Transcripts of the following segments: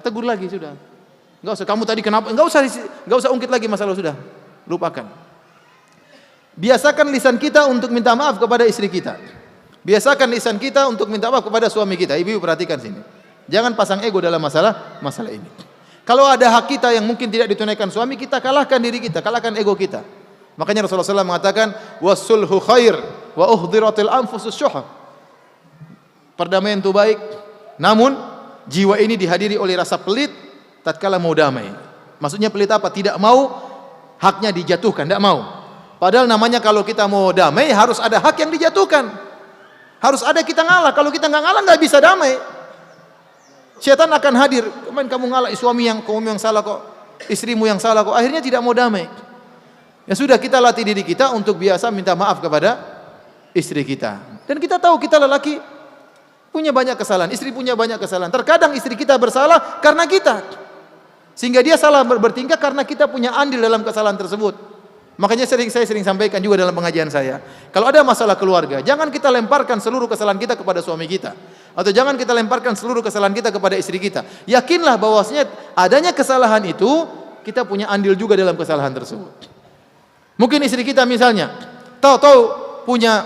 Tegur lagi sudah. Enggak usah kamu tadi kenapa? Enggak usah ungkit lagi masalah sudah. Lupakan. Biasakan lisan kita untuk minta maaf kepada istri kita. Biasakan lisan kita untuk minta maaf kepada suami kita. Ibu perhatikan sini. Jangan pasang ego dalam masalah ini. Kalau ada hak kita yang mungkin tidak ditunaikan suami, kita kalahkan diri kita, kalahkan ego kita. Makanya Rasulullah SAW mengatakan, wasulhu khair wa uhdiratil anfusus syuh. Perdamaian itu baik, namun jiwa ini dihadiri oleh rasa pelit tatkala mau damai. Maksudnya pelit apa? Tidak mau haknya dijatuhkan, tidak mau. Padahal namanya kalau kita mau damai harus ada hak yang dijatuhkan. Harus ada kita ngalah. Kalau kita nggak ngalah nggak bisa damai. Syaitan akan hadir. Kemarin kamu ngalah, kamu yang salah kok, istrimu yang salah kok. Akhirnya tidak mau damai. Ya sudah, kita latih diri kita untuk biasa minta maaf kepada istri kita. Dan kita tahu kita lelaki punya banyak kesalahan, istri punya banyak kesalahan. Terkadang istri kita bersalah karena kita, sehingga dia salah bertingkah karena kita punya andil dalam kesalahan tersebut. Makanya saya sering sampaikan juga dalam pengajian saya, kalau ada masalah keluarga, jangan kita lemparkan seluruh kesalahan kita kepada suami kita, atau jangan kita lemparkan seluruh kesalahan kita kepada istri kita. Yakinlah bahwasanya adanya kesalahan itu, kita punya andil juga dalam kesalahan tersebut. Mungkin istri kita misalnya tahu-tahu punya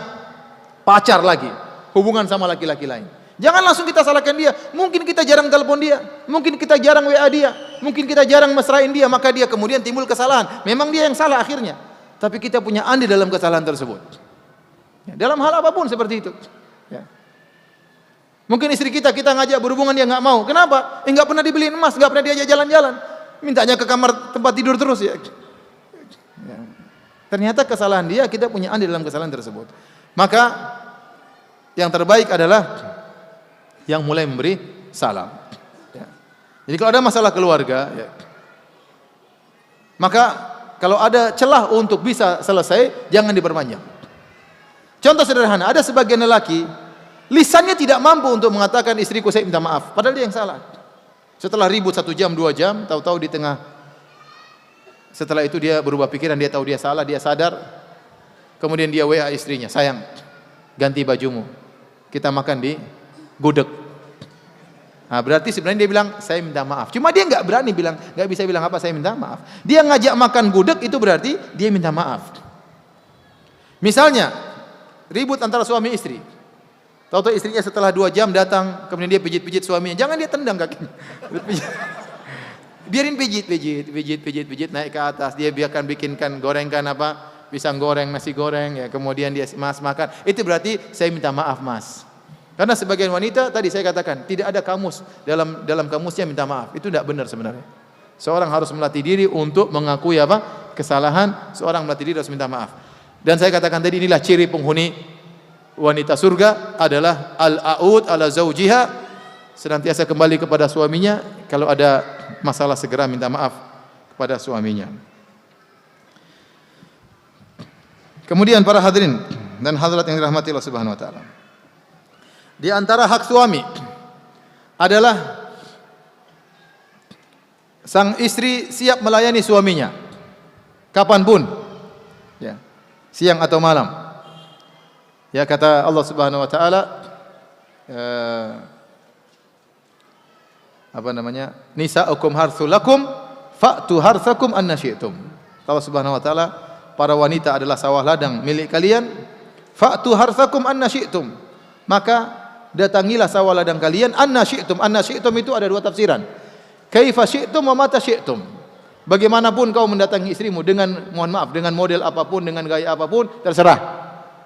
pacar lagi, hubungan sama laki-laki lain. Jangan langsung kita salahkan dia. Mungkin kita jarang telepon dia, mungkin kita jarang WA dia, mungkin kita jarang mesrain dia, maka dia kemudian timbul kesalahan. Memang dia yang salah akhirnya, tapi kita punya andil dalam kesalahan tersebut. Ya, dalam hal apapun seperti itu. Ya. Mungkin istri kita ngajak berhubungan dia nggak mau. Kenapa? Nggak pernah dibeliin emas, nggak pernah diajak jalan-jalan, mintanya ke kamar tempat tidur terus ya. Ya. Ternyata kesalahan dia, kita punya andil dalam kesalahan tersebut. Maka yang terbaik adalah yang mulai memberi salam. Ya. Jadi kalau ada masalah keluarga, ya, maka kalau ada celah untuk bisa selesai, jangan diperpanjang. Contoh sederhana, ada sebagian lelaki lisannya tidak mampu untuk mengatakan istriku saya minta maaf, padahal dia yang salah. Setelah ribut 1 jam 2 jam, tahu-tahu di tengah, setelah itu dia berubah pikiran, dia tahu dia salah, dia sadar, kemudian dia WA istrinya, sayang, ganti bajumu, kita makan di gudeg. Nah, berarti sebenarnya dia bilang saya minta maaf. Cuma dia nggak berani bilang, nggak bisa bilang apa saya minta maaf. Dia ngajak makan gudeg itu berarti dia minta maaf. Misalnya ribut antara suami istri, tahu-tahu istrinya setelah 2 jam datang, kemudian dia pijit-pijit suaminya, jangan dia tendang kakinya. Biarin pijit naik ke atas. Dia biarkan bikinkan gorengkan apa, pisang goreng, nasi goreng ya, kemudian dia mas makan. Itu berarti saya minta maaf mas. Karena sebagian wanita tadi saya katakan tidak ada kamus dalam kamusnya minta maaf. Itu tidak benar sebenarnya. Seorang harus melatih diri untuk mengakui apa kesalahan. Seorang melatih diri harus minta maaf. Dan saya katakan tadi inilah ciri penghuni wanita surga adalah al-aud ala zaujiha, senantiasa kembali kepada suaminya. Kalau ada masalah segera minta maaf kepada suaminya. Kemudian para hadirin dan hadirat yang dirahmati Allah Subhanahu wa taala, di antara hak suami adalah sang istri siap melayani suaminya kapanpun, ya, siang atau malam. Ya, kata Allah Subhanahu wa taala, nisa'ukum harthul lakum fa'tu harthakum anna syi'tum. Allah Subhanahu wa taala, para wanita adalah sawah ladang milik kalian, fa'tu harthakum anna syi'tum, maka datangilah sawah ladang kalian anna syi'tum. Anna syi'tum itu ada 2 tafsiran. Kaifa syi'tum wa mata syi'tum. Bagaimanapun kau mendatangi istrimu, dengan mohon maaf, dengan model apapun, dengan gaya apapun, terserah,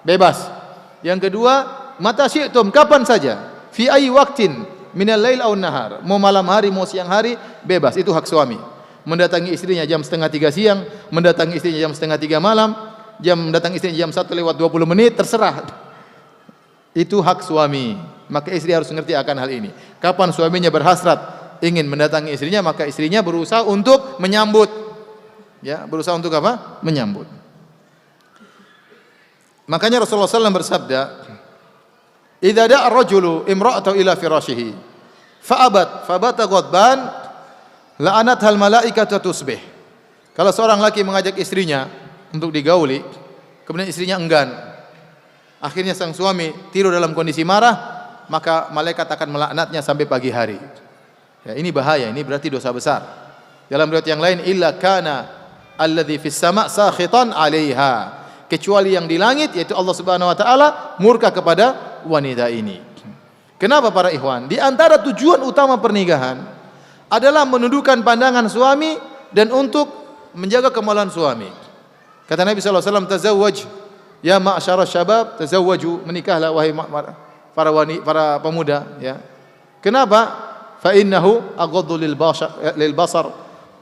bebas. Yang kedua, mata syi'tum, kapan saja, fi ayyi waqtin minal lail aw nahar, mau malam hari mau siang hari, bebas. Itu hak suami. Mendatangi istrinya jam 2:30 siang, mendatangi istrinya jam 2:30 malam, mendatangi istrinya jam 1:20 terserah. Itu hak suami. Maka istri harus mengerti akan hal ini. Kapan suaminya berhasrat ingin mendatangi istrinya, maka istrinya berusaha untuk menyambut. Ya, berusaha untuk apa? Menyambut. Makanya Rasulullah SAW bersabda, idza da'a ar-rajulu imra'atahu ila firashihi fa'abat fabata ghadban la'anathal malaikatu tusbih. Kalau seorang laki mengajak istrinya untuk digauli, kemudian istrinya enggan, akhirnya sang suami tidur dalam kondisi marah, maka malaikat akan melaknatnya sampai pagi hari. Ya, ini bahaya, ini berarti dosa besar. Dalam riwayat yang lain, illa kana alladzi fis sama' sakhitan 'alaiha. Kecuali yang di langit, yaitu Allah Subhanahu wa taala, murka kepada wanita ini. Kenapa para ikhwan? Di antara tujuan utama pernikahan adalah menundukkan pandangan suami dan untuk menjaga kemaluan suami. Kata Nabi sallallahu alaihi wasallam, "Tazawwaj ya ma'syara syabab, tazawwaju." Menikahlah wahai para pemuda, ya. Kenapa? Fa innahu aghaddu lil basar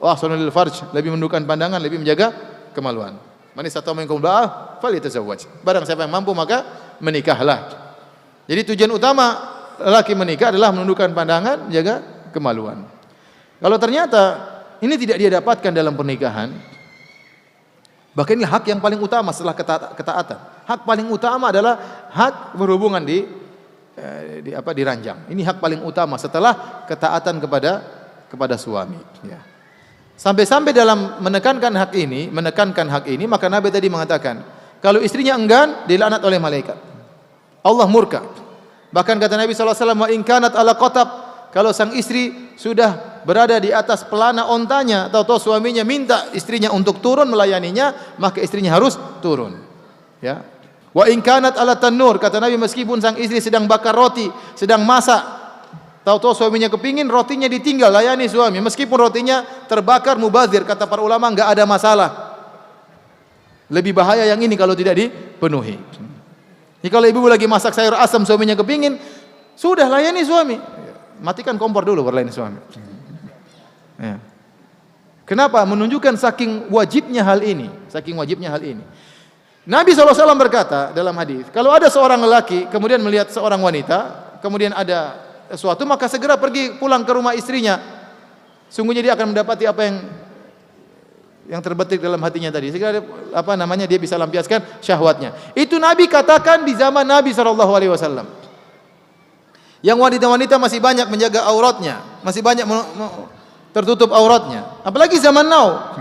wa ahsanu lil farj. Lebih menundukkan pandangan, lebih menjaga kemaluan. Man istata'a minkum ba'ah falyatazawwaj. Barang siapa yang mampu maka menikahlah. Jadi tujuan utama lelaki menikah adalah menundukkan pandangan, menjaga kemaluan. Kalau ternyata ini tidak dia dapatkan dalam pernikahan, bahkan ini hak yang paling utama setelah ketaatan. Hak paling utama adalah hak berhubungan di ranjang. Ini hak paling utama setelah ketaatan kepada suami. Ya. Sampai-sampai dalam menekankan hak ini, maka Nabi tadi mengatakan, kalau istrinya enggan, dilaknat oleh malaikat. Allah murka. Bahkan kata Nabi sallallahu alaihi wasallam, "Wa in kanat ala qatab." Kalau sang istri sudah berada di atas pelana ontanya, tahu-tahu suaminya minta istrinya untuk turun melayaninya, maka istrinya harus turun. Ya. Wa in kanat ala tanur, kata Nabi, meskipun sang istri sedang bakar roti, sedang masak, tahu-tahu suaminya kepingin, rotinya ditinggal, layani suami. Meskipun rotinya terbakar mubazir, kata para ulama, enggak ada masalah. Lebih bahaya yang ini kalau tidak dipenuhi. Jadi kalau ibu lagi masak sayur asam, suaminya kepingin, sudah layani suami. Matikan kompor dulu baru layani suami. Ya. Kenapa? Menunjukkan saking wajibnya hal ini. Nabi SAW berkata dalam hadis, kalau ada seorang lelaki kemudian melihat seorang wanita, kemudian ada sesuatu, maka segera pergi pulang ke rumah istrinya. Sungguhnya dia akan mendapati apa yang terbetik dalam hatinya tadi. Segera dia bisa lampiaskan syahwatnya. Itu Nabi katakan di zaman Nabi SAW. Yang wanita-wanita masih banyak menjaga auratnya, masih banyak tertutup auratnya. Apalagi zaman now.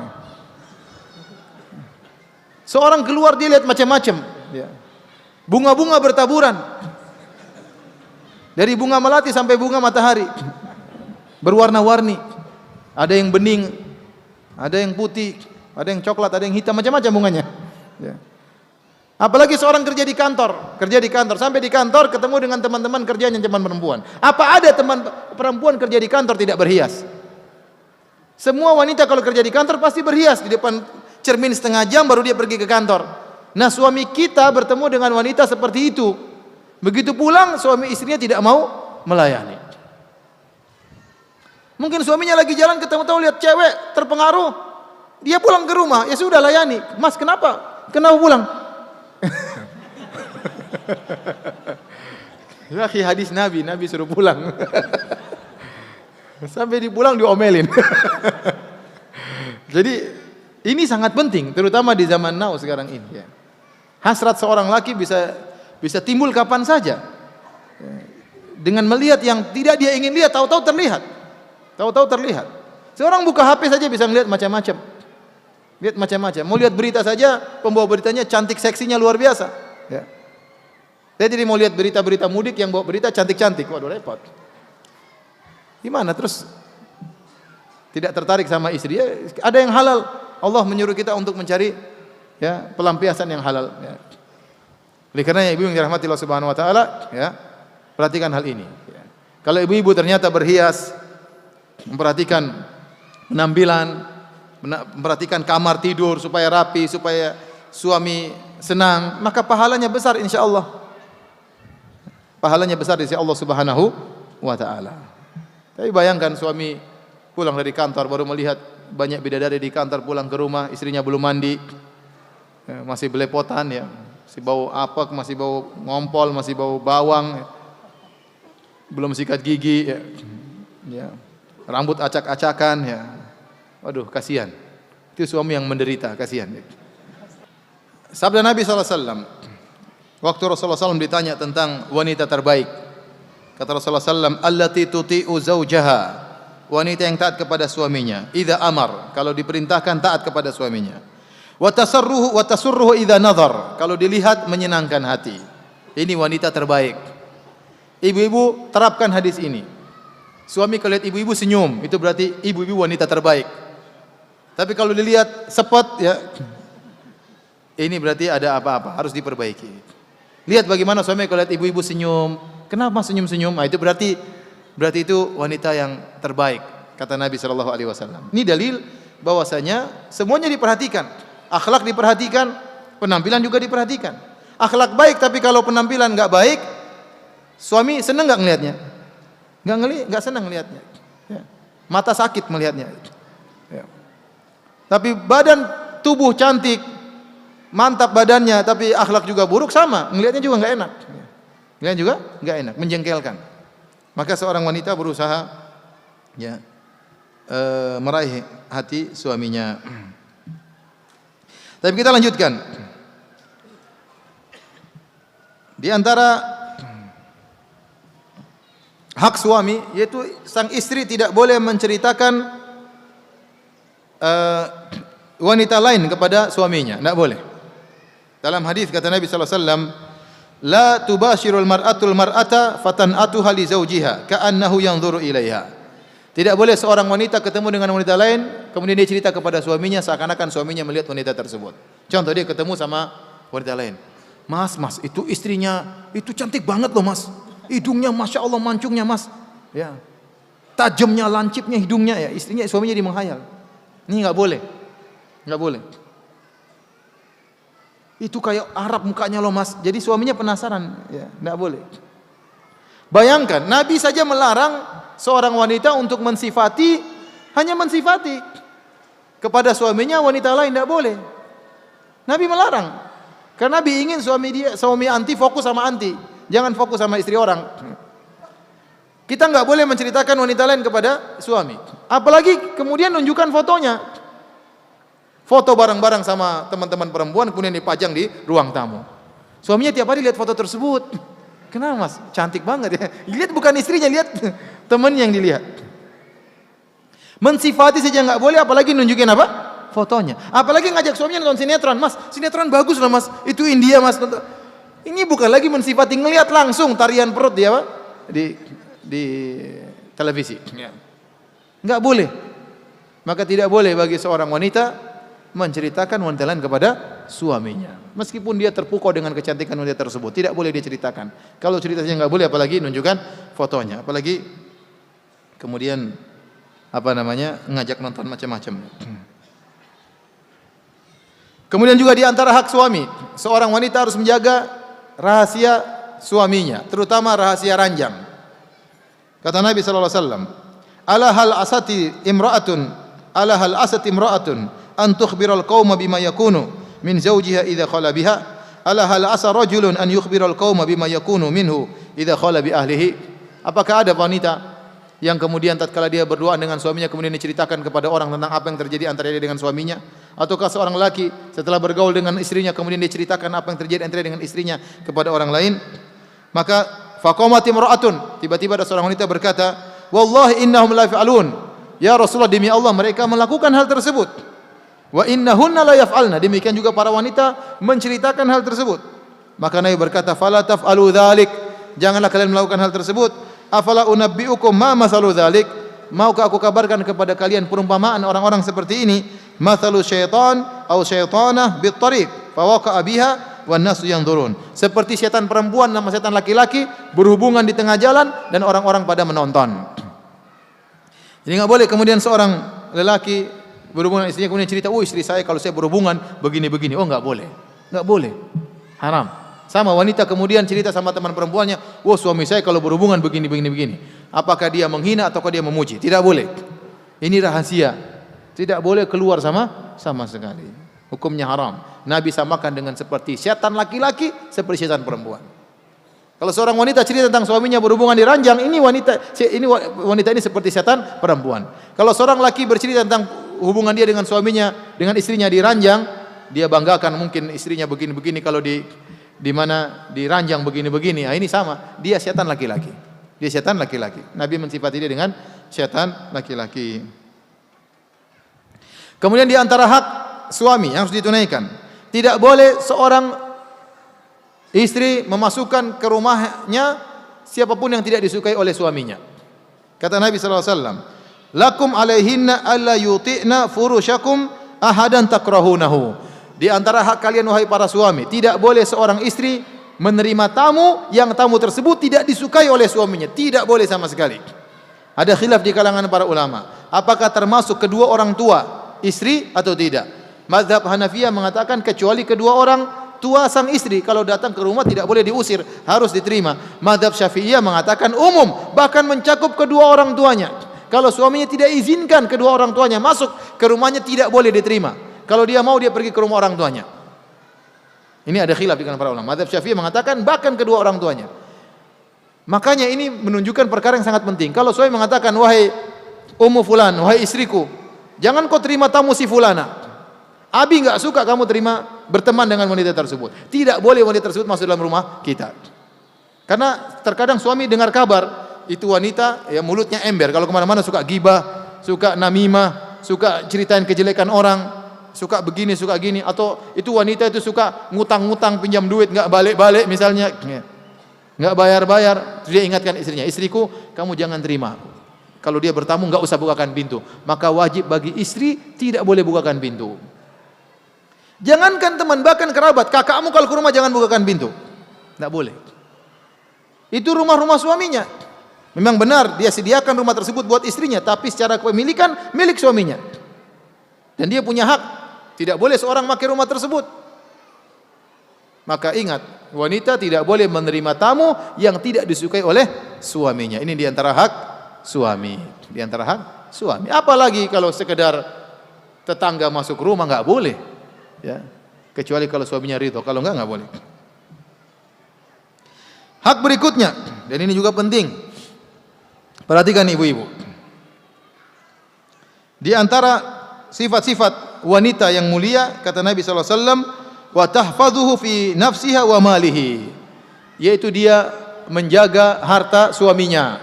Seorang keluar dia lihat macam-macam, ya. Bunga-bunga bertaburan. Dari bunga melati sampai bunga matahari. Berwarna-warni. Ada yang bening, ada yang putih, ada yang coklat, ada yang hitam, macam-macam bunganya. Ya. Apalagi seorang kerja di kantor, sampai di kantor ketemu dengan teman-teman kerjanya teman perempuan. Apa ada teman perempuan kerja di kantor tidak berhias? Semua wanita kalau kerja di kantor pasti berhias di depan cermin setengah jam baru dia pergi ke kantor. Nah, suami kita bertemu dengan wanita seperti itu. Begitu pulang suami istrinya tidak mau melayani. Mungkin suaminya lagi jalan ketemu-temu lihat cewek terpengaruh, dia pulang ke rumah, ya sudah layani. Mas, kenapa? Kenapa pulang? Ya, hadis Nabi suruh pulang. Sampai dipulang diomelin. Jadi ini sangat penting, terutama di zaman now sekarang ini. Ya. Hasrat seorang laki bisa timbul kapan saja. Ya. Dengan melihat yang tidak dia ingin lihat, tahu-tahu terlihat. Seorang buka HP saja bisa melihat macam-macam. Mau lihat berita saja, pembawa beritanya cantik seksinya luar biasa. Ya. Saya jadi mau lihat berita-berita mudik yang bawa berita cantik-cantik. Waduh, repot. Gimana terus? Tidak tertarik sama istri? Ya, ada yang halal. Allah menyuruh kita untuk mencari ya pelampiasan yang halal. Ya. Oleh karena ibu yang dirahmati Allah Subhanahu Wa Taala, ya perhatikan hal ini. Ya. Kalau ibu-ibu ternyata berhias, memperhatikan penampilan, memperhatikan kamar tidur supaya rapi, supaya suami senang, maka pahalanya besar insya Allah. Pahalanya besar di sisi Allah Subhanahu Wa Taala. Tapi bayangkan suami pulang dari kantor baru melihat banyak bidadari di kantor, pulang ke rumah istrinya belum mandi, ya, masih belepotan, ya, masih bau apek, masih bau ngompol, masih bau bawang, ya, belum sikat gigi, ya, rambut acak-acakan, ya, waduh kasihan. Itu suami yang menderita, kasihan. Sabda Nabi SAW, waktu Rasulullah SAW ditanya tentang wanita terbaik, kata Rasulullah SAW, allati tuti'u zawjaha, wanita yang taat kepada suaminya, idza amar, kalau diperintahkan taat kepada suaminya, wa tasurruhu idza nazar, kalau dilihat menyenangkan hati. Ini wanita terbaik. Ibu-ibu terapkan hadis ini. Suami kalau lihat ibu-ibu senyum, itu berarti ibu-ibu wanita terbaik. Tapi kalau dilihat sepet ya, ini berarti ada apa-apa, harus diperbaiki. Lihat bagaimana suami kalau lihat ibu-ibu senyum. Kenapa senyum-senyum? Nah, itu berarti itu wanita yang terbaik, kata Nabi sallallahu alaihi wasallam. Ini dalil bahwasanya semuanya diperhatikan. Akhlak diperhatikan, penampilan juga diperhatikan. Akhlak baik, tapi kalau penampilan enggak baik, suami senang enggak ngelihatnya? Enggak senang ngelihatnya. Ya. Mata sakit melihatnya. Ya. Tapi badan tubuh cantik, mantap badannya, tapi akhlak juga buruk, sama, ngelihatnya juga enggak enak. Ngelihatnya juga enggak enak, menjengkelkan. Maka seorang wanita berusaha ya meraih hati suaminya. Tapi kita lanjutkan. Di antara hak suami yaitu sang istri tidak boleh menceritakan wanita lain kepada suaminya, tidak boleh. Dalam hadis kata Nabi sallallahu alaihi wasallam, la tubashirul mar'atul mar'ata fatan'atuha li zawjiha ka'annahu yanzuru ilaiha. Tidak boleh seorang wanita ketemu dengan wanita lain kemudian dia cerita kepada suaminya seakan-akan suaminya melihat wanita tersebut. Contoh, dia ketemu sama wanita lain. Mas, itu istrinya itu cantik banget loh, Mas. Hidungnya Masya Allah, mancungnya, Mas. Ya. Tajamnya, lancipnya hidungnya, ya. Suaminya jadi menghayal. Ini enggak boleh. Enggak boleh. Itu kayak Arab mukanya loh, Mas. Jadi suaminya penasaran, ya, enggak boleh. Bayangkan, Nabi saja melarang seorang wanita untuk mensifati, hanya mensifati kepada suaminya wanita lain, enggak boleh. Nabi melarang. Karena Nabi ingin suami anti fokus sama anti. Jangan fokus sama istri orang. Kita enggak boleh menceritakan wanita lain kepada suami. Apalagi kemudian nunjukkan fotonya. Foto bareng-bareng sama teman-teman perempuan kemudian dipajang di ruang tamu. Suaminya tiap hari lihat foto tersebut. Kenapa, Mas? Cantik banget ya. Lihat bukan istrinya, lihat temannya yang dilihat. Mensifati saja enggak boleh, apalagi nunjukin apa? Fotonya. Apalagi ngajak suaminya nonton sinetron. Mas, sinetron bagus loh, Mas. Itu India, Mas. Ini bukan lagi mensifati, ngelihat langsung tarian perut dia apa? Di televisi. Enggak boleh. Maka tidak boleh bagi seorang wanita menceritakan wanita lain kepada suaminya. Meskipun dia terpukau dengan kecantikan wanita tersebut, tidak boleh dia ceritakan. Kalau ceritanya enggak boleh, apalagi menunjukkan fotonya, apalagi kemudian ngajak nonton macam-macam. Kemudian juga di antara hak suami, seorang wanita harus menjaga rahasia suaminya, terutama rahasia ranjang. Kata Nabi sallallahu alaihi wasallam, ala hal asati imra'atun an tukhbiral qauma bima yakunu min zawjiha idza khala biha, ala hal asa rajulun an yukhbiral qauma bima yakunu minhu idza khala bi ahlihi. Apakah ada wanita yang kemudian tatkala dia berduaan dengan suaminya kemudian diceritakan kepada orang tentang apa yang terjadi antara dia dengan suaminya? Ataukah seorang laki setelah bergaul dengan istrinya kemudian diceritakan apa yang terjadi antara dia dengan istrinya kepada orang lain? Maka faqamat imra'atun, tiba-tiba ada seorang wanita berkata, wallahi innahum la yaf'alun. Ya Rasulullah, demi Allah mereka melakukan hal tersebut. Wa innahunna la yaf'alna, demikian juga para wanita menceritakan hal tersebut. Maka Nabi berkata, fala taf'alu dzalik, janganlah kalian melakukan hal tersebut. Afala unabbiukum ma masalu dzalik, maukah aku kabarkan kepada kalian perumpamaan orang-orang seperti ini? Mathalu syaitan atau syaitanah bit tariq fawaqa'a biha wan nasu yanzurun. Seperti setan perempuan sama setan laki-laki berhubungan di tengah jalan dan orang-orang pada menonton. Jadi enggak boleh kemudian seorang lelaki berhubungan dengan istrinya kemudian cerita, "Oh, istri saya kalau saya berhubungan begini-begini." Oh, enggak boleh. Enggak boleh. Haram. Sama wanita kemudian cerita sama teman perempuannya, "Oh, suami saya kalau berhubungan begini-begini." Apakah dia menghina ataukah dia memuji? Tidak boleh. Ini rahasia. Tidak boleh keluar sama sekali. Hukumnya haram. Nabi samakan dengan seperti setan laki-laki, seperti setan perempuan. Kalau seorang wanita cerita tentang suaminya berhubungan di ranjang, ini wanita ini seperti setan perempuan. Kalau seorang laki bercerita tentang hubungan dia dengan suaminya, dengan istrinya di ranjang, dia banggakan mungkin istrinya begini-begini kalau di mana di ranjang begini-begini. Nah, ini sama, dia setan laki-laki. Dia setan laki-laki. Nabi mensifati dia dengan setan laki-laki. Kemudian di antara hak suami yang harus ditunaikan, tidak boleh seorang istri memasukkan ke rumahnya siapapun yang tidak disukai oleh suaminya. Kata Nabi sallallahu alaihi wasallam, "Lakum alaihinna alla yuti'na furushakum ahadan takrahunahu." Di antara hak kalian wahai para suami, tidak boleh seorang istri menerima tamu yang tamu tersebut tidak disukai oleh suaminya, tidak boleh sama sekali. Ada khilaf di kalangan para ulama, apakah termasuk kedua orang tua istri atau tidak. Mazhab Hanafiyah mengatakan kecuali kedua orang tua sang istri, kalau datang ke rumah tidak boleh diusir, harus diterima. Mazhab Syafi'iyah mengatakan umum, bahkan mencakup kedua orang tuanya. Kalau suaminya tidak izinkan kedua orang tuanya masuk ke rumahnya, tidak boleh diterima. Kalau dia mau, dia pergi ke rumah orang tuanya. Ini ada khilaf di kalangan para ulama. Mazhab Syafi'iyah mengatakan bahkan kedua orang tuanya. Makanya ini menunjukkan perkara yang sangat penting. Kalau suami mengatakan, wahai ummu fulan, wahai istriku, jangan kau terima tamu si fulana. Abi enggak suka kamu terima berteman dengan wanita tersebut. Tidak boleh wanita tersebut masuk dalam rumah kita. Karena terkadang suami dengar kabar itu wanita ya mulutnya ember, kalau kemana-mana suka gibah, suka namimah, suka ceritain kejelekan orang, suka begini, suka gini, atau itu wanita itu suka ngutang-ngutang pinjam duit enggak balik-balik misalnya. Enggak bayar-bayar, terus dia ingatkan istrinya, istriku kamu jangan terima. Kalau dia bertamu enggak usah bukakan pintu. Maka wajib bagi istri tidak boleh bukakan pintu. Jangankan teman, bahkan kerabat, kakakmu kalau ke rumah jangan bukakan pintu. Enggak boleh. Itu rumah-rumah suaminya. Memang benar dia sediakan rumah tersebut buat istrinya, tapi secara kepemilikan milik suaminya. Dan dia punya hak. Tidak boleh seorang pakai rumah tersebut. Maka ingat, wanita tidak boleh menerima tamu yang tidak disukai oleh suaminya. Ini di antara hak suami. Di antara hak suami. Apalagi kalau sekedar tetangga masuk rumah, enggak boleh. Ya. Kecuali kalau suaminya ridho. Kalau enggak boleh. Hak berikutnya, dan ini juga penting. Perhatikan ibu-ibu. Di antara sifat-sifat wanita yang mulia, kata Nabi sallallahu alaihi wasallam, wa tahfazuhu fi nafsiha wa malihi, yaitu dia menjaga harta suaminya.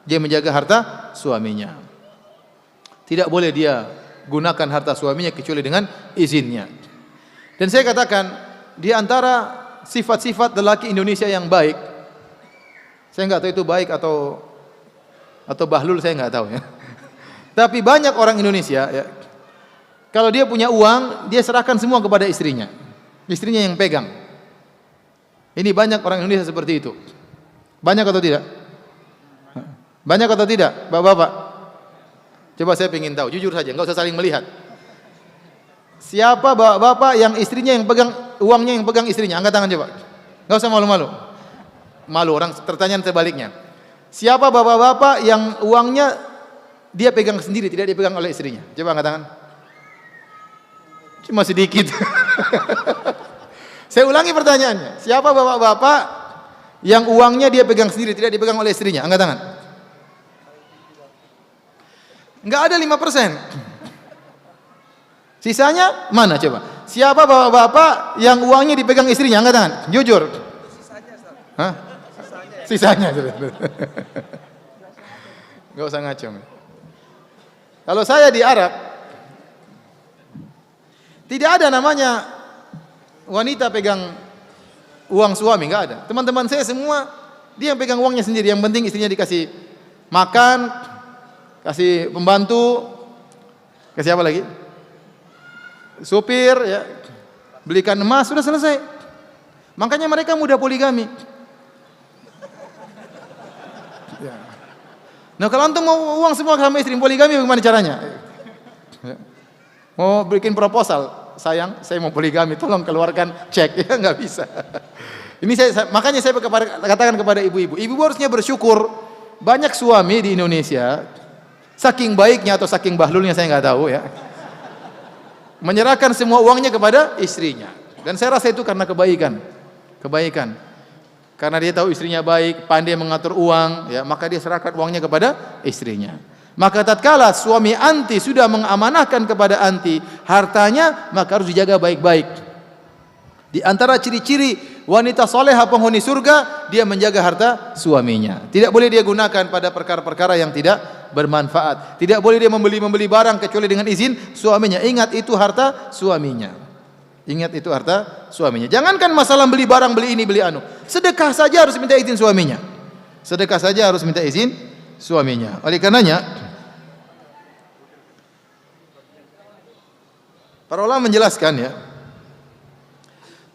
Dia menjaga harta suaminya. Tidak boleh dia gunakan harta suaminya kecuali dengan izinnya. Dan saya katakan di antara sifat-sifat lelaki Indonesia yang baik, saya enggak tahu itu baik atau bahlul, saya enggak tahu ya. Tapi banyak orang Indonesia ya, kalau dia punya uang, dia serahkan semua kepada istrinya. Istrinya yang pegang. Ini banyak orang Indonesia seperti itu. Banyak atau tidak? Banyak atau tidak, bapak-bapak? Coba saya ingin tahu, jujur saja, enggak usah saling melihat. Siapa bapak-bapak yang istrinya yang pegang uangnya, yang pegang istrinya? Angkat tangan coba. Enggak usah malu-malu. Malu orang, pertanyaan sebaliknya. Siapa bapak-bapak yang uangnya dia pegang sendiri, tidak dipegang oleh istrinya? Coba angkat tangan. Cuma sedikit. Saya ulangi pertanyaannya. Siapa bapak-bapak yang uangnya dia pegang sendiri, tidak dipegang oleh istrinya? Angkat tangan. Enggak ada 5%. Sisanya mana coba? Siapa bapak-bapak yang uangnya dipegang istrinya? Angkat tangan. Jujur. Sisanya, Ustaz. Hah? Sisanya. Enggak usah ngaco. Kalau saya di Arab, tidak ada namanya wanita pegang uang suami, enggak ada. Teman-teman saya semua dia yang pegang uangnya sendiri. Yang penting istrinya dikasih makan, kasih pembantu, kasih apa lagi? Supir, ya, belikan emas, sudah selesai. Makanya mereka mudah poligami. Ya. Nah kalau antum mau uang semua sama istri, poligami bagaimana caranya? Ya. Mau bikin proposal, sayang, saya mau poligami, tolong keluarkan cek, ya nggak bisa. Ini makanya saya katakan kepada ibu-ibu, ibu harusnya bersyukur. Banyak suami di Indonesia, saking baiknya atau saking bahlulnya saya nggak tahu ya, menyerahkan semua uangnya kepada istrinya. Dan saya rasa itu karena kebaikan. Karena dia tahu istrinya baik, pandai mengatur uang, ya, maka dia serahkan uangnya kepada istrinya. Maka tatkala suami anti sudah mengamanahkan kepada anti hartanya, maka harus dijaga baik-baik. Di antara ciri-ciri wanita soleha penghuni surga, dia menjaga harta suaminya. Tidak boleh dia gunakan pada perkara-perkara yang tidak bermanfaat. Tidak boleh dia membeli barang kecuali dengan izin suaminya. Ingat itu harta suaminya. Ingat itu harta suaminya. Jangankan masalah beli barang, beli ini, beli anu. Sedekah saja harus minta izin suaminya. Sedekah saja harus minta izin suaminya. Oleh karenanya para ulama menjelaskan ya,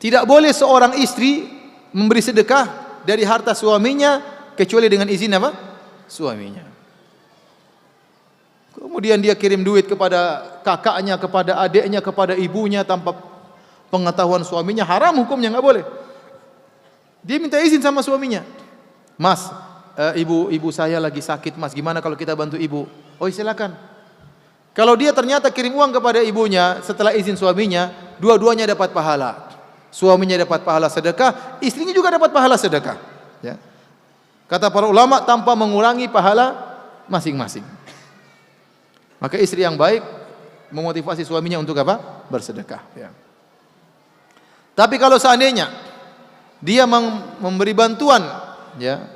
tidak boleh seorang istri memberi sedekah dari harta suaminya kecuali dengan izin apa? Suaminya. Kemudian dia kirim duit kepada kakaknya, kepada adiknya, kepada ibunya tanpa pengetahuan suaminya, haram hukumnya, enggak boleh. Dia minta izin sama suaminya. Mas, ibu saya lagi sakit, Mas, gimana kalau kita bantu ibu? Oh, silakan. Kalau dia ternyata kirim uang kepada ibunya setelah izin suaminya, dua-duanya dapat pahala. Suaminya dapat pahala sedekah, istrinya juga dapat pahala sedekah. Ya. Kata para ulama, tanpa mengurangi pahala masing-masing. Maka istri yang baik memotivasi suaminya untuk apa? Bersedekah. Ya. Tapi kalau seandainya dia memberi bantuan, ya,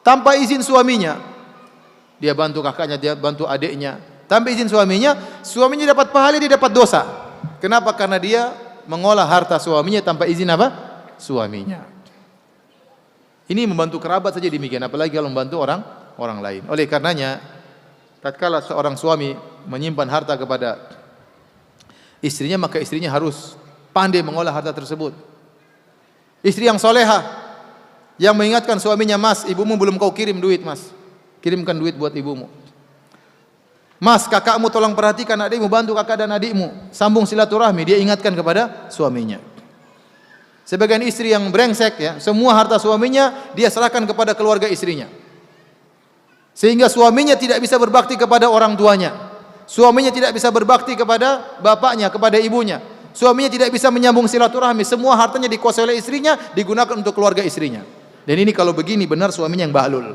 tanpa izin suaminya, dia bantu kakaknya, dia bantu adiknya, tanpa izin suaminya, suaminya dapat pahala, dia dapat dosa. Kenapa? Karena dia mengolah harta suaminya tanpa izin apa? Suaminya. Ini membantu kerabat saja demikian, apalagi kalau membantu orang lain. Oleh karenanya, tatkala seorang suami menyimpan harta kepada istrinya, maka istrinya harus pandai mengolah harta tersebut. Istri yang solehah, yang mengingatkan suaminya, Mas, ibumu belum kau kirim duit, Mas. Kirimkan duit buat ibumu. Mas, kakakmu tolong perhatikan adikmu, bantu kakak dan adikmu. Sambung silaturahmi, dia ingatkan kepada suaminya. Sebagian istri yang brengsek, ya, semua harta suaminya dia serahkan kepada keluarga istrinya. Sehingga suaminya tidak bisa berbakti kepada orang tuanya. Suaminya tidak bisa berbakti kepada bapaknya, kepada ibunya. Suaminya tidak bisa menyambung silaturahmi. Semua hartanya dikuasai oleh istrinya, digunakan untuk keluarga istrinya. Dan ini kalau begini benar suaminya yang bahlul.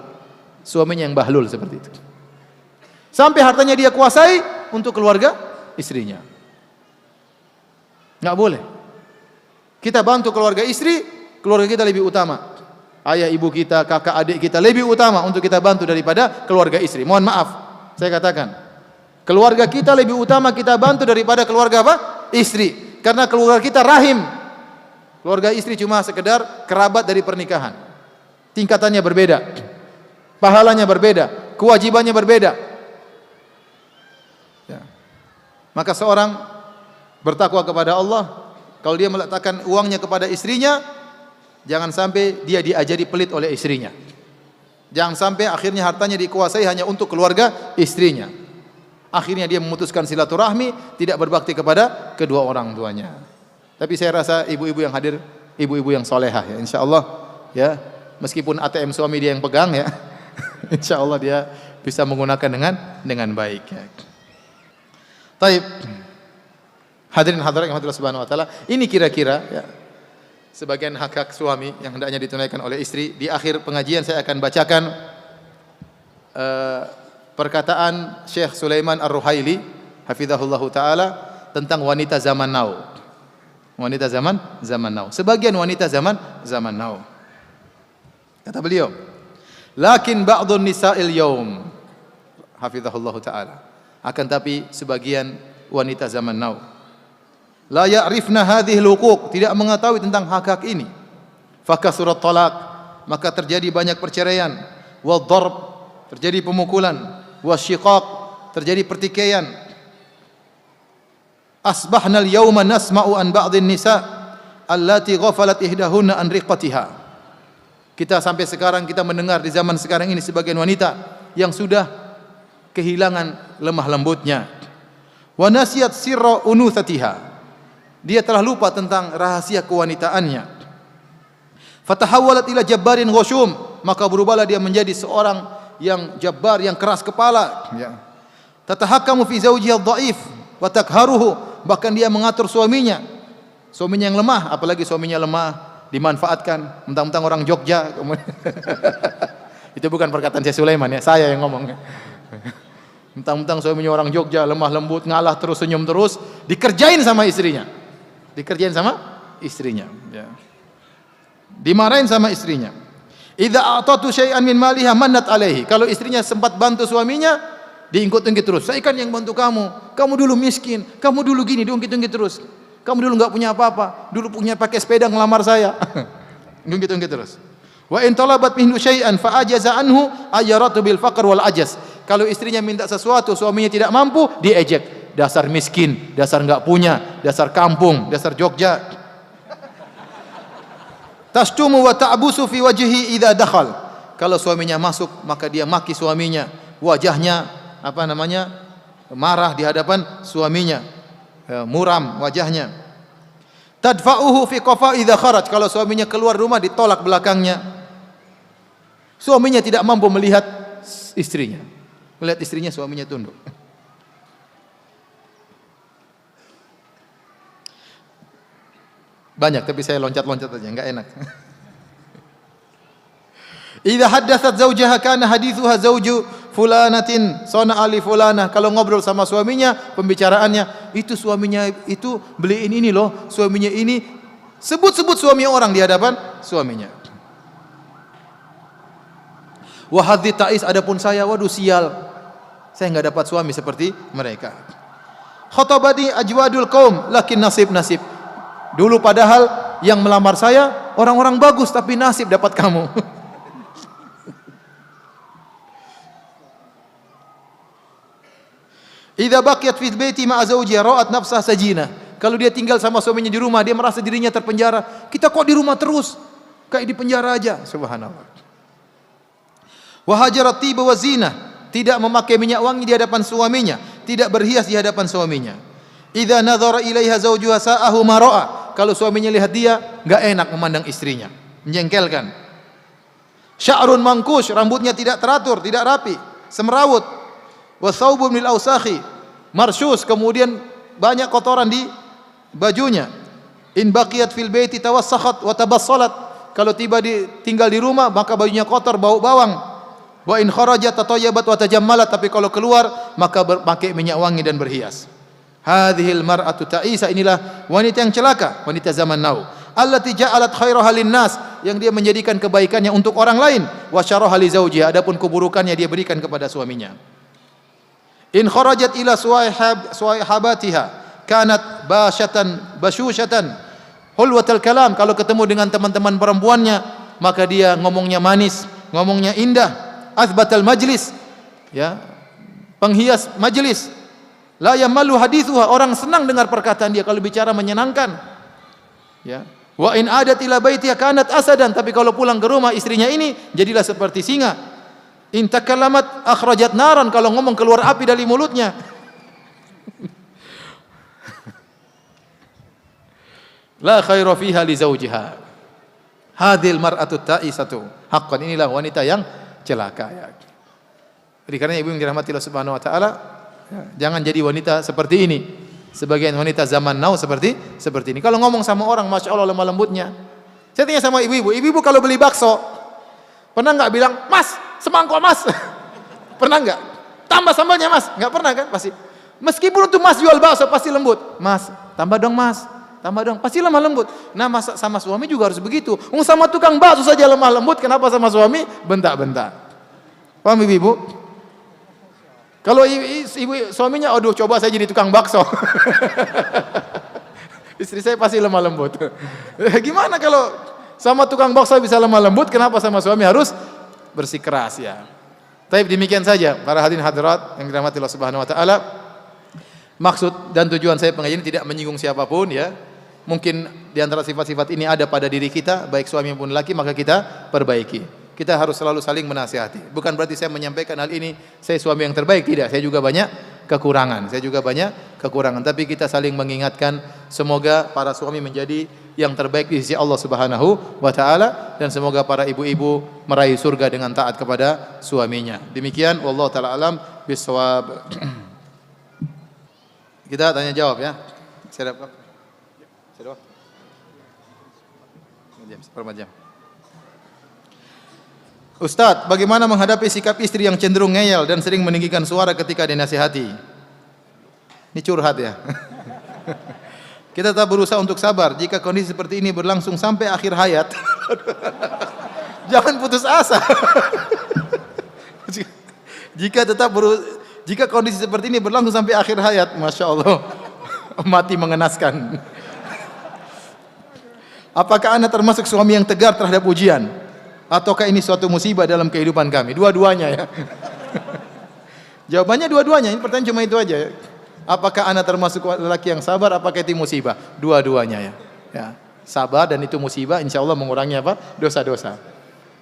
Suaminya yang bahlul seperti itu. Sampai hartanya dia kuasai untuk keluarga istrinya. Enggak boleh. Kita bantu keluarga istri, keluarga kita lebih utama. Ayah ibu kita, kakak adik kita lebih utama untuk kita bantu daripada keluarga istri. Mohon maaf, saya katakan, keluarga kita lebih utama kita bantu daripada keluarga apa? Istri. Karena keluarga kita rahim. Keluarga istri cuma sekedar kerabat dari pernikahan. Tingkatannya berbeda. Pahalanya berbeda, kewajibannya berbeda. Maka seorang bertakwa kepada Allah, kalau dia meletakkan uangnya kepada istrinya, jangan sampai dia diajari pelit oleh istrinya. Jangan sampai akhirnya hartanya dikuasai hanya untuk keluarga istrinya. Akhirnya dia memutuskan silaturahmi, tidak berbakti kepada kedua orang tuanya. Tapi saya rasa ibu-ibu yang hadir, ibu-ibu yang solehah ya, insyaallah ya, meskipun ATM suami dia yang pegang ya, insyaallah dia bisa menggunakan dengan baik ya. Taib, hadirin hadirat yang Allah Subhanahu wa taala, ini kira-kira ya, sebagian hak-hak suami yang hendaknya ditunaikan oleh istri. Di akhir pengajian saya akan bacakan perkataan Syekh Sulaiman Ar-Ruhaili hafizahullahu taala tentang wanita zaman now. Wanita zaman now. Sebagian wanita zaman now. Kata beliau, "Lakin ba'dun nisa'il yaum," hafizahullahu taala, akan tapi sebagian wanita zaman now la ya'rifna hadhihi al-huquq, tidak mengetahui tentang hak-hak ini. Fakasurat talaq, maka terjadi banyak perceraian, wa dharb, terjadi pemukulan, wa syiqaq, terjadi pertikaian. Asbahna al-yawma nasma'u an ba'dhin nisa allati ghafalat ihdahunna an riqatiha. Kita sampai sekarang kita mendengar di zaman sekarang ini sebagian wanita yang sudah kehilangan lemah lembutnya. Wa nasiyat sirra unuthatiha, dia telah lupa tentang rahasia kewanitaannya. Fatahawwalat ila jabbarin ghusyum, maka berubahlah dia menjadi seorang yang jabbar, yang keras kepala ya. Tatahakkamu fi zawjiha dhaif wa takharuhu, bahkan dia mengatur suaminya yang lemah, apalagi suaminya lemah dimanfaatkan, mentang-mentang orang Jogja. Itu bukan perkataan Syekh Sulaiman ya, saya yang ngomong. Mentang-mentang suaminya orang Jogja, lemah lembut, ngalah terus, senyum terus, dikerjain sama istrinya. Dikerjain sama istrinya ya. Dimarahin sama istrinya. Idza a'tatu syai'an min maliha mannat alaihi. Kalau istrinya sempat bantu suaminya, diungkit-ungkit terus. Saya kan yang bantu kamu. Kamu dulu miskin, kamu dulu gini, diungkit-ungkit terus. Kamu dulu enggak punya apa-apa, dulu punya pakai sepeda ngelamar saya. Diungkit-ungkit terus. Wa in talabat minhu syai'an fa ajaza anhu ayyaratu bil faqr wal ajaz. Kalau istrinya minta sesuatu, suaminya tidak mampu, diejek. Dasar miskin, dasar enggak punya, dasar kampung, dasar Jogja. Tashtumu wa ta'busu fi wajhi idza dakhal. Kalau suaminya masuk, maka dia maki suaminya. Wajahnya marah di hadapan suaminya. Muram wajahnya. Tadfa'uhu fi qafa idza kharaj. Kalau suaminya keluar rumah, ditolak belakangnya. Suaminya tidak mampu melihat istrinya. Melihat istrinya, suaminya tunduk. Banyak, tapi saya loncat-loncat aja, enggak enak. Idza haddatsat zawjaha kana hadithuha zawju fulanatin sana'a li fulanah. Kalau ngobrol sama suaminya, pembicaraannya itu suaminya itu beliin ini loh, suaminya ini, sebut-sebut suami orang di hadapan suaminya. Wa hadzi ta'is, adapun saya, waduh sial, saya enggak dapat suami seperti mereka. Khatabani ajwadul qaum lakin nasib. Dulu padahal yang melamar saya orang-orang bagus, tapi nasib dapat kamu. Idza baqiyat fi baiti ma'a zawjiha ra'at nafsaha sajina. Kalau dia tinggal sama suaminya di rumah, dia merasa dirinya terpenjara. Kita kok di rumah terus? Kayak di penjara aja. Subhanallah. Wa hajarat tiba wa zina. Tidak memakai minyak wangi di hadapan suaminya, tidak berhias di hadapan suaminya. Idza nadhara ilaiha zawjuha sa'ahu ma ra'a. Kalau suaminya lihat dia, enggak enak memandang istrinya, menjengkelkan. Sya'run mangkush, rambutnya tidak teratur, tidak rapi, semrawut. Wa thawbun lil awsakhi marshus, kemudian banyak kotoran di bajunya. In baqiyat fil baiti tawassakhat wa tabassalat. Kalau tinggal di rumah, maka bajunya kotor, bau bawang. Wa in kharajat tatayyabat wa tajammalat, tapi kalau keluar maka pakai minyak wangi dan berhias. Hadhil mar'atu ta'isa, inilah wanita yang celaka, wanita zaman now. Allati ja'alat khairaha linnas, yang dia menjadikan kebaikannya untuk orang lain, wa syarraha li zawjiha, adapun keburukannya dia berikan kepada suaminya. In kharajat ila suwaihabatiha kanat bashushatan hulwatal kalam, kalau ketemu dengan teman-teman perempuannya maka dia ngomongnya manis, ngomongnya indah. Athbatal majlis, ya, penghias majlis. La yamallu hadithuha, orang senang dengar perkataan dia kalau bicara menyenangkan. Ya. Wa in adat ila baitiha kanat asadan, tapi kalau pulang ke rumah istrinya ini jadilah seperti singa. In takallamat akhrajat naran, kalau ngomong keluar api dari mulutnya. La khaira fiha li zawjiha. Hadhil mar'atu ta'isatu. Haqqan, inilah wanita yang celaka, ya. Jadi karena ibu yang dirahmati Allah Subhanahu wa taala, jangan jadi wanita seperti ini. Sebagian wanita zaman now seperti ini. Kalau ngomong sama orang, masya Allah lemah lembutnya. Saya tanya sama ibu-ibu kalau beli bakso, pernah nggak bilang, Mas, semangkok Mas? Pernah nggak? Tambah sambalnya Mas? Nggak pernah kan? Pasti. Meskipun untuk Mas jual bakso pasti lembut. Mas, tambah dong Mas, tambah dong. Pasti lemah lembut. Nah, sama suami juga harus begitu. Sama tukang bakso saja lemah lembut, kenapa sama suami bentak-bentak? Paham ibu-ibu? Kalau ibu suaminya, aduh coba saya jadi tukang bakso. Istri saya pasti lemah lembut. Gimana kalau sama tukang bakso bisa lemah lembut, kenapa sama suami harus bersikeras, ya? Tapi demikian saja para hadirin hadirat yang dirahmati Allah Subhanahu wa taala. Maksud dan tujuan saya pengajian ini tidak menyinggung siapapun, ya. Mungkin di antara sifat-sifat ini ada pada diri kita, baik suami maupun laki, maka kita perbaiki. Kita harus selalu saling menasihati. Bukan berarti saya menyampaikan hal ini saya suami yang terbaik, tidak. Saya juga banyak kekurangan. Tapi kita saling mengingatkan, semoga para suami menjadi yang terbaik di sisi Allah Subhanahu wa taala, dan semoga para ibu-ibu meraih surga dengan taat kepada suaminya. Demikian, wallahu taala alam bisawab. Kita tanya jawab, ya. Saya dapat. Seperempat jam. Ustaz, bagaimana menghadapi sikap istri yang cenderung ngeyel dan sering meninggikan suara ketika dinasihati? Ini curhat, ya. Kita tetap berusaha untuk sabar. Jika kondisi seperti ini berlangsung sampai akhir hayat, jangan putus asa. Jika kondisi seperti ini berlangsung sampai akhir hayat, masya Allah, mati mengenaskan. Apakah Anda termasuk suami yang tegar terhadap ujian? ataukah ini suatu musibah dalam kehidupan kami? Dua-duanya ya. Jawabannya dua-duanya. Ini pertanyaan cuma itu aja. Apakah ana termasuk lelaki yang sabar? Apakah itu musibah? Dua-duanya ya. Ya. Sabar dan itu musibah, insya Allah mengurangi apa? Dosa-dosa.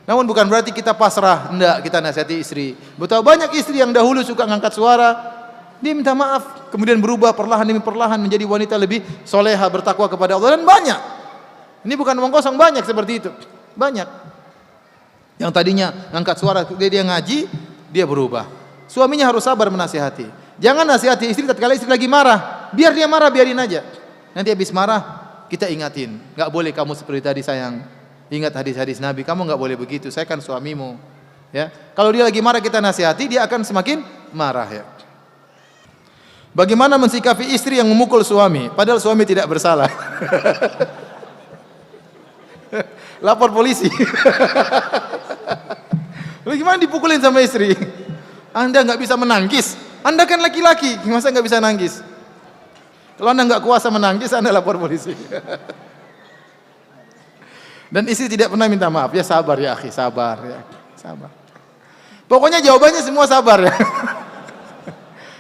Namun bukan berarti kita pasrah. Enggak, kita nasihati istri. Betapa banyak istri yang dahulu suka ngangkat suara, dia minta maaf, kemudian berubah perlahan demi perlahan menjadi wanita lebih soleha, bertakwa kepada Allah, dan banyak. Ini bukan omong kosong, banyak seperti itu. Banyak. Yang tadinya ngangkat suara, dia ngaji, dia berubah. Suaminya harus sabar menasihati. Jangan nasihati istri tatkala istri lagi marah. Biar dia marah, biarin aja. Nanti habis marah, kita ingatin. Enggak boleh kamu seperti tadi sayang. Ingat hadis-hadis Nabi, kamu enggak boleh begitu. Saya kan suamimu. Ya. Kalau dia lagi marah kita nasihati, dia akan semakin marah ya. Bagaimana mensikapi istri yang memukul suami padahal suami tidak bersalah? Lapor polisi. Bagaimana dipukulin sama istri? Anda enggak bisa menangis. Anda kan laki-laki, masa enggak bisa nangis? Kalau Anda enggak kuasa menangis, Anda lapor polisi. Dan istri tidak pernah minta maaf. Ya sabar ya akhi, sabar ya. Sabar. Pokoknya jawabannya semua sabar ya.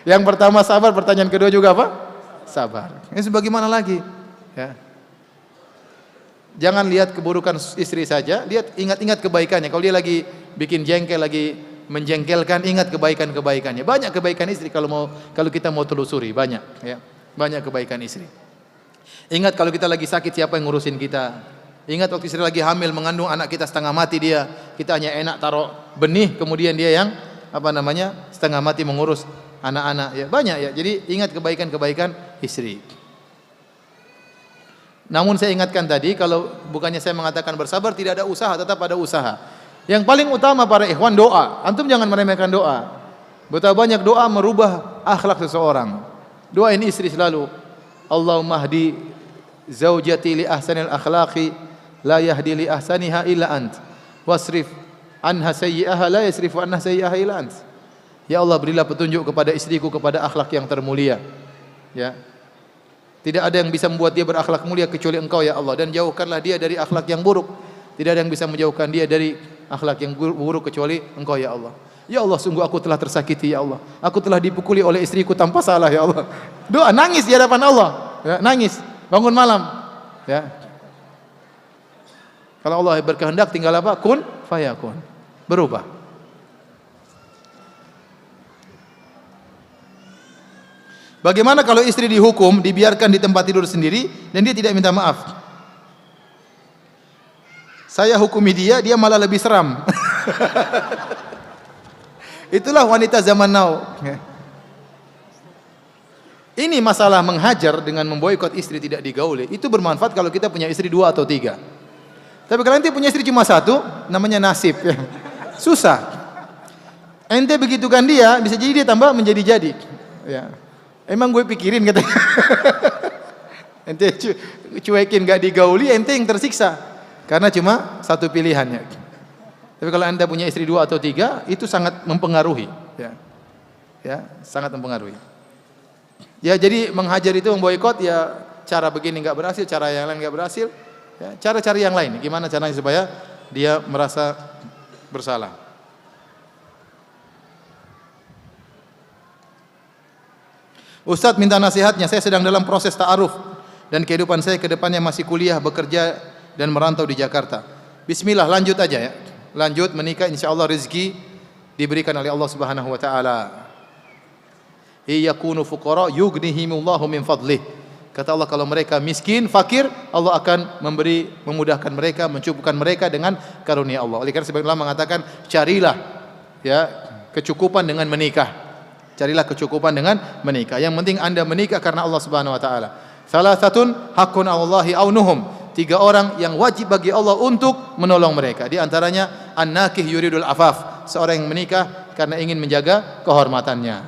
Yang pertama sabar, pertanyaan kedua juga apa? Sabar. Ini sebagaimana lagi? Ya. Jangan lihat keburukan istri saja, lihat ingat-ingat kebaikannya. Kalau dia lagi bikin jengkel, lagi menjengkelkan, ingat kebaikan-kebaikannya. Banyak kebaikan istri kalau kita mau telusuri, banyak ya. Banyak kebaikan istri. Ingat kalau kita lagi sakit siapa yang ngurusin kita? Ingat waktu istri lagi hamil mengandung anak kita setengah mati dia, kita hanya enak taruh benih, kemudian dia yang setengah mati mengurus anak-anak ya, banyak ya. Jadi ingat kebaikan-kebaikan istri. Namun saya ingatkan tadi, kalau bukannya saya mengatakan bersabar, tidak ada usaha, tetap ada usaha. Yang paling utama para ikhwan doa. Antum jangan meremehkan doa. Betapa banyak doa merubah akhlak seseorang. Doain istri selalu. Allahumma hdi zaujati li ahsanil akhlaqi la yahdi li ahsaniha illa ant. Wasrif anha sayyi'aha la yasrifu anha sayyi'aha illa ant. Ya Allah, berilah petunjuk kepada istriku kepada akhlak yang termulia. Ya. Tidak ada yang bisa membuat dia berakhlak mulia kecuali Engkau ya Allah, dan jauhkanlah dia dari akhlak yang buruk. Tidak ada yang bisa menjauhkan dia dari akhlak yang buruk kecuali Engkau ya Allah. Ya Allah, sungguh aku telah tersakiti ya Allah. Aku telah dipukuli oleh istriku tanpa salah ya Allah. Doa nangis di hadapan Allah. Ya, nangis, bangun malam. Ya. Kalau Allah berkehendak tinggal apa? Kun fayakun. Berubah. Bagaimana kalau istri dihukum, dibiarkan di tempat tidur sendiri dan dia tidak minta maaf? Saya hukumi dia, dia malah lebih seram. Itulah wanita zaman now. Ini masalah menghajar dengan memboikot istri tidak digauli. Itu bermanfaat kalau kita punya istri 2 atau 3. Tapi kalau ente punya istri cuma 1, namanya nasib. Susah. Ente begitukan dia, bisa jadi dia tambah menjadi-jadi. Ya. Emang gue pikirin katanya. Ente cuekin gak digauli, ente yang tersiksa. Karena cuma 1 pilihannya. Tapi kalau anda punya istri 2 atau 3, itu sangat mempengaruhi. Ya, ya, sangat mempengaruhi. Ya, jadi menghajar itu memboikot, ya cara begini gak berhasil, cara yang lain gak berhasil. Ya, cara cari yang lain. Gimana caranya supaya dia merasa bersalah? Ustadz minta nasihatnya, saya sedang dalam proses ta'aruf dan kehidupan saya ke depannya masih kuliah, bekerja dan merantau di Jakarta. Bismillah, lanjut aja ya. Lanjut menikah, insyaallah rezeki diberikan oleh Allah Subhanahu wa taala. Iyakunu fuqara yughnihimullahu min fadlih. Kata Allah, kalau mereka miskin, fakir, Allah akan memudahkan mereka, mencukupkan mereka dengan karunia Allah. Oleh karena sebagian ulama mengatakan, carilah ya kecukupan dengan menikah. Carilah kecukupan dengan menikah. Yang penting anda menikah karena Allah Subhanahu wa taala. Salasatun haqqun 'alallahi aunuhum. 3 orang yang wajib bagi Allah untuk menolong mereka. Di antaranya an-nakih yuridul afaf, seorang yang menikah karena ingin menjaga kehormatannya.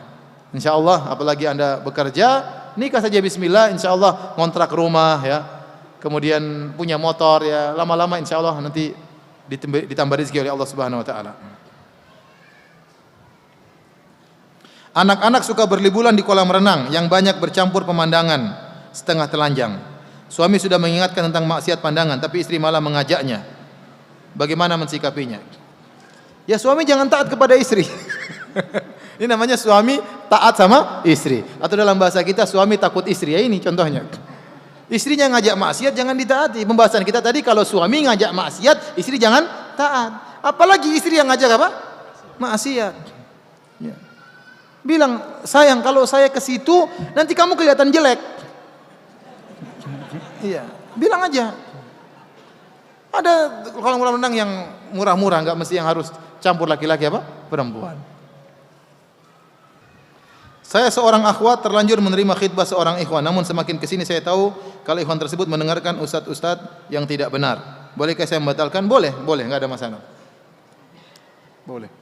Insyaallah apalagi anda bekerja, nikah saja bismillah, insyaallah ngontrak rumah ya. Kemudian punya motor ya, lama-lama insyaallah nanti ditambah rezeki oleh Allah Subhanahu wa taala. Anak-anak suka berliburan di kolam renang yang banyak bercampur pemandangan setengah telanjang. Suami sudah mengingatkan tentang maksiat pandangan, tapi istri malah mengajaknya. Bagaimana mensikapinya? Ya suami jangan taat kepada istri. Ini namanya suami taat sama istri. Atau dalam bahasa kita suami takut istri. Ya ini contohnya. Istrinya ngajak maksiat jangan ditaati. Pembahasan kita tadi kalau suami ngajak maksiat, istri jangan taat. Apalagi istri yang ngajak apa? Maksiat. Ya. Bilang, sayang kalau saya ke situ nanti kamu kelihatan jelek. Iya, bilang aja. Ada kolam renang yang murah-murah, nggak mesti yang harus campur laki-laki apa? Perempuan. Saya seorang akhwat terlanjur menerima khidbah seorang ikhwan, namun semakin kesini saya tahu kalau ikhwan tersebut mendengarkan ustadz-ustadz yang tidak benar. Bolehkah saya membatalkan? Boleh, boleh, nggak ada masalah. Boleh.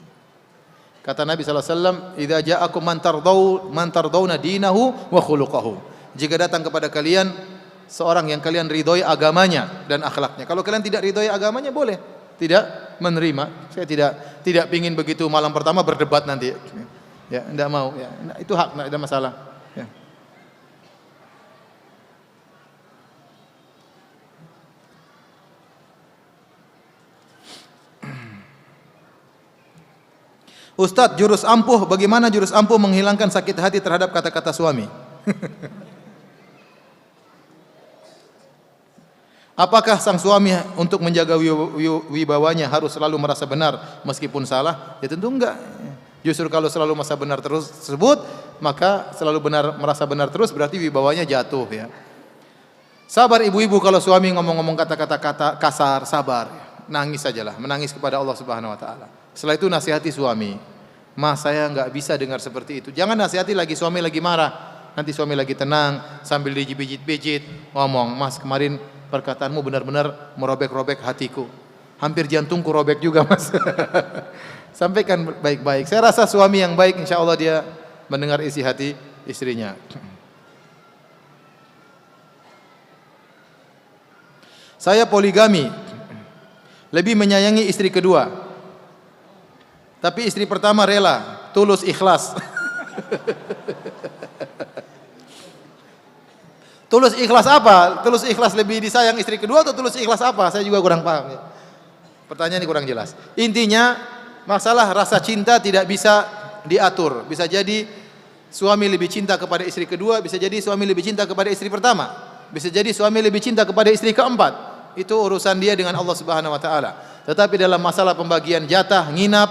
Kata Nabi SAW, "Idza ja'akum man tardawna dinahu wa khuluquhu." Jika datang kepada kalian seorang yang kalian ridhoi agamanya dan akhlaknya. Kalau kalian tidak ridhoi agamanya, boleh tidak menerima. Saya tidak pingin begitu malam pertama berdebat nanti. Ya, tidak mau. Ya, itu hak, tidak ada masalah. Ya. Ustadz, jurus ampuh, bagaimana jurus ampuh menghilangkan sakit hati terhadap kata-kata suami? Apakah sang suami untuk menjaga wibawanya harus selalu merasa benar meskipun salah? Ya tentu enggak. Justru kalau selalu merasa benar terus tersebut, maka selalu merasa benar terus berarti wibawanya jatuh ya. Sabar ibu-ibu kalau suami ngomong-ngomong kata-kata kasar, sabar. Nangis sajalah, menangis kepada Allah Subhanahu wa taala. Setelah itu nasihati suami. Mas, saya enggak bisa dengar seperti itu. Jangan nasihati lagi suami lagi marah. Nanti suami lagi tenang sambil dijepit-jepit ngomong, "Mas, kemarin perkataanmu benar-benar merobek-robek hatiku. Hampir jantungku robek juga, Mas." Sampaikan baik-baik. Saya rasa suami yang baik insya Allah dia mendengar isi hati istrinya. Saya poligami, lebih menyayangi istri kedua. Tapi istri pertama rela, tulus ikhlas. Tulus ikhlas apa? Tulus ikhlas lebih disayang istri kedua atau tulus ikhlas apa? Saya juga kurang paham. Pertanyaan ini kurang jelas. Intinya masalah rasa cinta tidak bisa diatur. Bisa jadi suami lebih cinta kepada istri kedua, bisa jadi suami lebih cinta kepada istri pertama, bisa jadi suami lebih cinta kepada istri keempat. Itu urusan dia dengan Allah Subhanahu wa taala. Tetapi dalam masalah pembagian jatah nginap,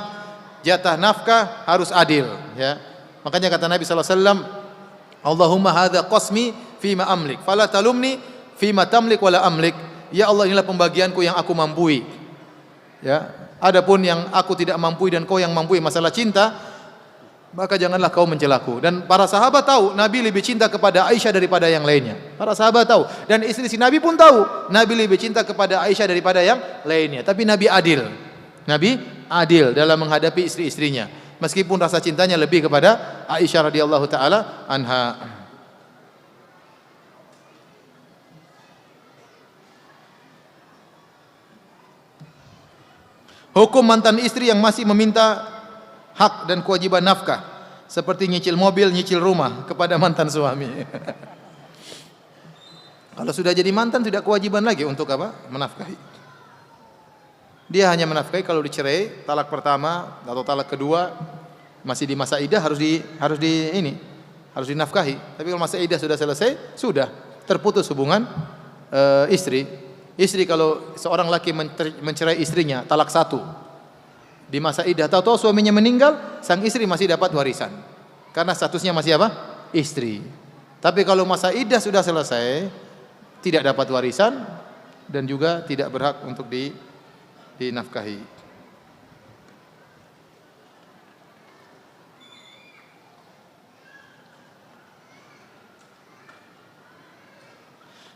jatah nafkah harus adil ya. Makanya kata Nabi sallallahu alaihi wasallam, "Allahumma hadza qasmi fima amlik, fala talumni fima tamlik wala amlik." Ya Allah, inilah pembagianku yang aku mampu. Ya, adapun yang aku tidak mampu dan kau yang mampu masalah cinta, maka janganlah kau mencelaku. Dan para sahabat tahu Nabi lebih cinta kepada Aisyah daripada yang lainnya. Para sahabat tahu dan istri si Nabi pun tahu Nabi lebih cinta kepada Aisyah daripada yang lainnya. Tapi Nabi adil. Nabi adil dalam menghadapi istri-istrinya. Meskipun rasa cintanya lebih kepada Aisyah radhiyallahu taala anha. Hukum mantan istri yang masih meminta hak dan kewajiban nafkah seperti nyicil mobil, nyicil rumah kepada mantan suami. Kalau sudah jadi mantan tidak kewajiban lagi untuk apa? Menafkahi. Dia hanya menafkahi kalau dicerai, talak pertama atau talak kedua masih di masa iddah harus dinafkahi. Tapi kalau masa iddah sudah selesai, sudah terputus hubungan istri. Istri kalau seorang laki mencerai istrinya talak satu di masa iddah, tahu-tahu suaminya meninggal, sang istri masih dapat warisan karena statusnya masih apa? Istri. Tapi kalau masa iddah sudah selesai, tidak dapat warisan dan juga tidak berhak untuk dinafkahi.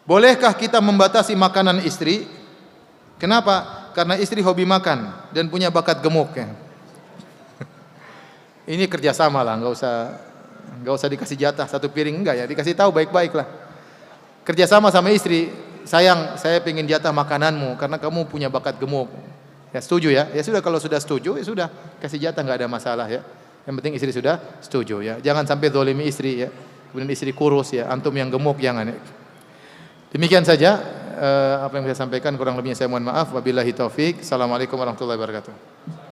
Bolehkah kita membatasi makanan istri? Kenapa? Karena istri hobi makan dan punya bakat gemuk ya. Ini kerjasama lah, nggak usah dikasih jatah satu piring, enggak ya, dikasih tahu baik-baik lah. Kerjasama sama istri, sayang saya pengen jatah makananmu karena kamu punya bakat gemuk. Ya setuju ya, ya sudah kalau sudah setuju ya sudah kasih jatah, nggak ada masalah ya. Yang penting istri sudah setuju ya, jangan sampai zalimi istri ya. Kemudian istri kurus ya, antum yang gemuk jangan ya. Demikian saja apa yang saya sampaikan, kurang lebihnya saya mohon maaf. Wabillahi taufik. Assalamualaikum warahmatullahi wabarakatuh.